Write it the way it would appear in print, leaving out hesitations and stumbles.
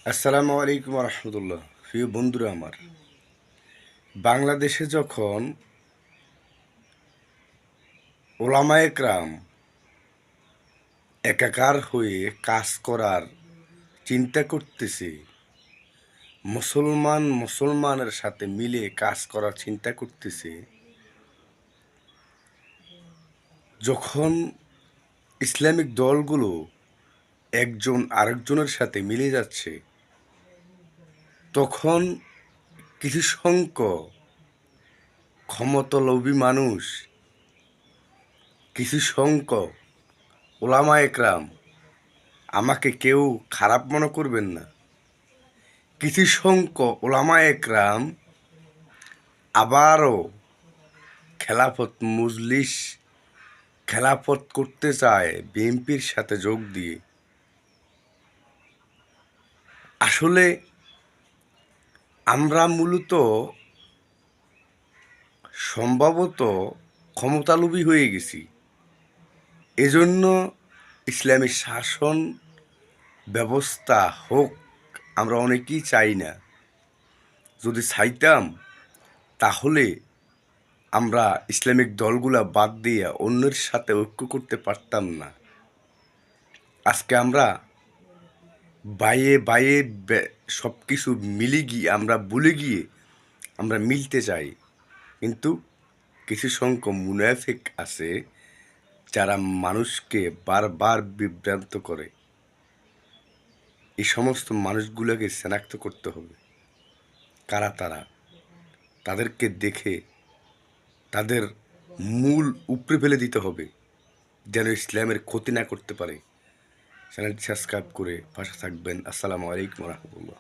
আসসালামু আলাইকুম রহমতুল্লাহ। প্রিয় বন্ধুরা আমার, বাংলাদেশে যখন ওলামায়ে কেরাম একাকার হয়ে কাজ করার চিন্তা করতেছে, মুসলমানের সাথে মিলে কাজ করার চিন্তা করতেছে, যখন ইসলামিক দলগুলো একজন আরেকজনের সাথে মিলে যাচ্ছে, তখন কিছু সংখ্যক ক্ষমতালোভী মানুষ, কিছু সংখ্যক ওলামায়ে কেরাম, আমাকে কেউ খারাপ মনে করবেন না, কিছু সংখ্যক ওলামায়ে কেরাম আবারও খেলাফত করতে চায় বিএনপির সাথে যোগ দিয়ে। আসলে আমরা মূলত সম্ভবত ক্ষমতালোভী হয়ে গেছি। এজন্য ইসলামী শাসন ব্যবস্থা হোক আমরা অনেকেই চাই না। যদি চাইতাম তাহলে আমরা ইসলামিক দলগুলা বাদ দিয়ে অন্যের সাথে ঐক্য করতে পারতাম না। আজকে আমরা বাইয়ে সব কিছু মিলে গিয়ে আমরা ভুলে গিয়ে আমরা মিলতে চাই, কিন্তু কিছু সংখ্যক মুনাফিক আছে যারা মানুষকে বারবার বিভ্রান্ত করে। এই সমস্ত মানুষগুলোকে শনাক্ত করতে হবে কারা তারা, তাদেরকে দেখে তাদের মূল উপড়ে ফেলে দিতে হবে, যেন ইসলামের ক্ষতি না করতে পারে। চ্যানেলটি সাবস্ক্রাইব করে পাশে থাকবেন। আসসালামু আলাইকুম রহমতুল্লাহ।